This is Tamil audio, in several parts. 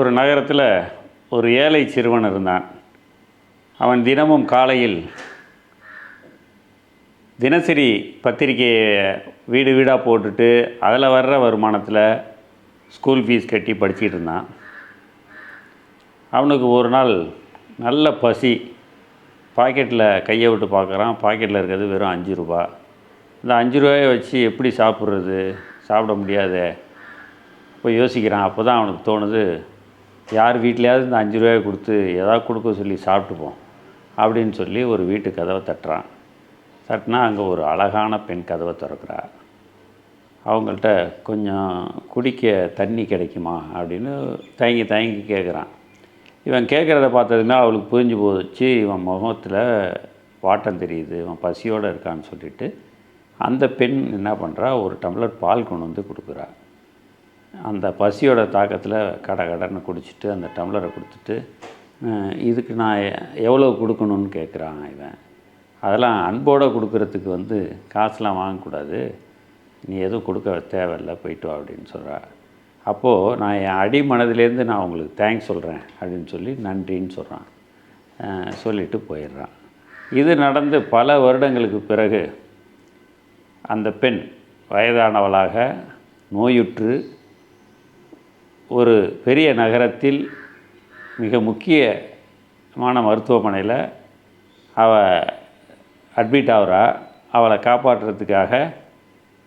ஒரு நகரத்தில் ஒரு ஏழை சிறுவன் இருந்தான். அவன் தினமும் காலையில் தினசரி பத்திரிக்கையை வீடு வீடாக போட்டுட்டு அதில் வர்ற வருமானத்தில் ஸ்கூல் ஃபீஸ் கட்டி படிச்சுக்கிட்டு இருந்தான். அவனுக்கு ஒரு நாள் நல்ல பசி. பாக்கெட்டில் கையை விட்டு பார்க்குறான். பாக்கெட்டில் இருக்கிறது வெறும் 5 ரூபா. இந்த 5 ரூபாயை வச்சு எப்படி சாப்பிட்றது? சாப்பிட முடியாதே. இப்போ யோசிக்கிறான். அப்போ தான் அவனுக்கு தோணுது, யார் வீட்லையாவது இந்த 5 ரூபாயை கொடுத்து ஏதாவது கொடுக்க சொல்லி சாப்பிட்டுப்போம் அப்படின்னு சொல்லி ஒரு வீட்டு கதவை தட்டுறான். தட்டினா அங்கே ஒரு அழகான பெண் கதவை திறக்கிறா. அவங்கள்ட்ட கொஞ்சம் குடிக்க தண்ணி கிடைக்குமா அப்படின்னு தயங்கி கேட்குறான். இவன் கேட்குறத பார்த்ததுமே அவளுக்கு புரிஞ்சு போச்சு, இவன் முகத்தில் வாட்டம் தெரியுது, இவன் பசியோடு இருக்கான்னு சொல்லிட்டு அந்த பெண் என்ன பண்ணுறா, ஒரு டம்ளர் பால் கொண்டு வந்து கொடுக்குறா. அந்த பசியோட தாக்கத்தில் கடன்னு குடிச்சிட்டு அந்த டம்ளரை கொடுத்துட்டு, இதுக்கு நான் எவ்வளோ கொடுக்கணும்னு கேட்குறான் இவன். அதெல்லாம் அன்போடு கொடுக்குறதுக்கு காசுலாம் வாங்கக்கூடாது, நீ எதுவும் கொடுக்க தேவையில்லை, போயிட்டு வா அப்படின்னு சொல்கிறா. அப்போது நான் என் அடி மனதிலேருந்து நான் உங்களுக்கு தேங்க்ஸ் சொல்கிறேன் அப்படின்னு சொல்லி நன்றின்னு சொல்கிறான். சொல்லிவிட்டு போயிடுறான். இது நடந்து பல வருடங்களுக்கு பிறகு அந்த பெண் வயதானவளாக நோயுற்று ஒரு பெரிய நகரத்தில் மிக முக்கியமான மருத்துவமனையில் அட்மிட் ஆகிறா. அவளை காப்பாற்றுறதுக்காக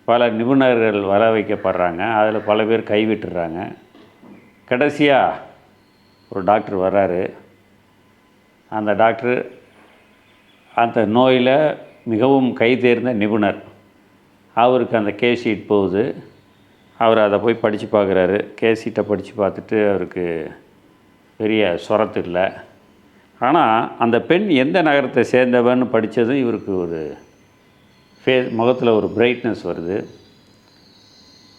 பல நிபுணர்கள் வர வைக்கப்படுறாங்க. அதில் பல பேர் கைவிட்டுறாங்க. கடைசியாக ஒரு டாக்டர் வர்றாரு. அந்த டாக்டர் அந்த நோயில் மிகவும் கைதேர்ந்த நிபுணர். அவருக்கு அந்த கேஸ் ஷீட் போகுது. அவர் அதை போய் படித்து பார்க்குறாரு. கேஸ் ஷீட்டை படித்து பார்த்துட்டு அவருக்கு பெரிய சொரத்து இல்லை. ஆனால் அந்த பெண் எந்த நகரத்தை சேர்ந்தவன்னு படித்ததும் இவருக்கு ஒரு முகத்தில் ஒரு பிரைட்னஸ் வருது.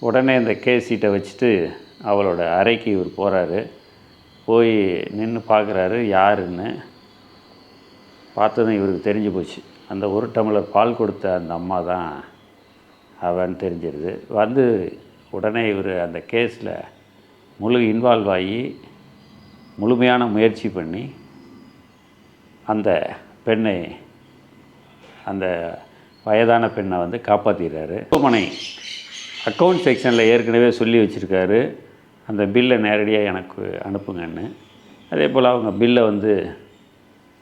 உடனே இந்த கேஸ் ஷீட்டை வச்சுட்டு அவளோட அறைக்கு இவர் போகிறாரு. போய் நின்று பார்க்குறாரு யாருன்னு. பார்த்ததும் இவருக்கு தெரிஞ்சு போச்சு, அந்த ஒரு டம்ளர் பால் கொடுத்த அந்த அம்மா தான் அவன் தெரிஞ்சிருது. உடனே இவர் அந்த கேஸில் முழு இன்வால்வ் ஆகி முழுமையான முயற்சி பண்ணி அந்த பெண்ணை, அந்த வயதான பெண்ணை காப்பாற்றிடுறாரு. மருத்துவமனை அக்கௌண்ட் செக்ஷனில் ஏற்கனவே சொல்லி வச்சுருக்காரு, அந்த பில்லை நேரடியாக எனக்கு அனுப்புங்கன்னு. அதே போல் அவங்க பில்லை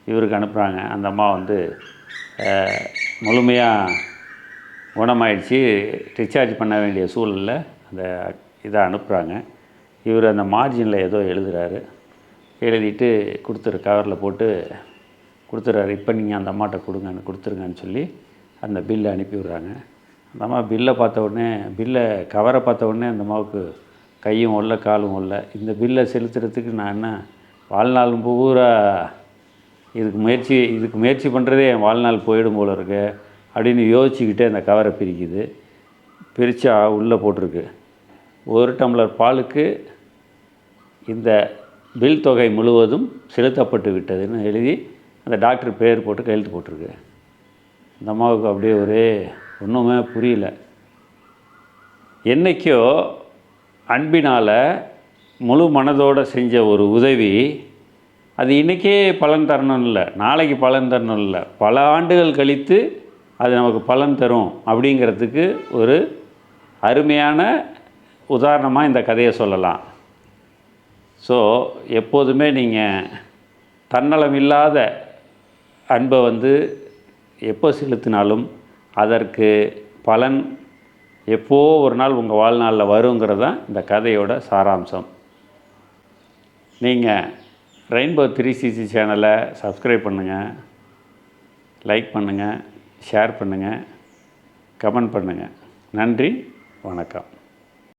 இவருக்கு அனுப்புகிறாங்க. அந்த அம்மா முழுமையாக குணமாயிடுச்சு, டிஸ்சார்ஜ் பண்ண வேண்டிய சூழலில் அந்த இதை அனுப்புகிறாங்க. இவர் அந்த மார்ஜினில் ஏதோ எழுதுகிறாரு. எழுதிட்டு கவரில் போட்டு கொடுத்துட்றாரு. இப்போ நீங்கள் அந்த அம்மாட்ட கொடுத்துருங்கன்னு சொல்லி அந்த பில்லை அனுப்பி விட்றாங்க. அந்த அம்மா கவரை பார்த்த உடனே அந்த அம்மாவுக்கு கையும் ஒல்ல காலும் ஒல்ல. இந்த பில்லை செலுத்துறதுக்கு நான் என்ன வாழ்நாள் பூரா இதுக்கு முயற்சி பண்ணுறதே என் வாழ்நாள் போயிடும் போல இருக்கு அப்படின்னு யோசிச்சுக்கிட்டே அந்த கவரை பிரிக்குது. பிரித்தா உள்ளே போட்டிருக்கு, ஒரு டம்ளர் பாலுக்கு இந்த பில் தொகை முழுவதும் செலுத்தப்பட்டு விட்டதுன்னு எழுதி அந்த டாக்டர் பேர் போட்டு கையெழுத்து போட்டிருக்கு. அந்த அம்மாவுக்கு அப்படியே ஒன்றுமே புரியல. என்றைக்கோ அன்பினால் முழு மனதோடு செஞ்ச ஒரு உதவி அது இன்றைக்கே பலன் தரணும் இல்லை, நாளைக்கு பலன் தரணும் இல்லை, பல ஆண்டுகள் கழித்து அது நமக்கு பலன் தரும் அப்படிங்கிறதுக்கு ஒரு அருமையான உதாரணமாக இந்த கதையை சொல்லலாம். ஸோ எப்போதுமே நீங்கள் தன்னலம் இல்லாத அன்பை எப்போ செலுத்தினாலும் அதற்கு பலன் எப்போ ஒரு நாள் உங்கள் வாழ்நாளில் வருங்கிறது தான் இந்த கதையோட சாராம்சம். நீங்கள் ரெயின்போ 360 சேனலை சப்ஸ்கிரைப் பண்ணுங்கள், லைக் பண்ணுங்கள், ஷேர் பண்ணுங்கள், கமெண்ட் பண்ணுங்கள். நன்றி, வணக்கம்.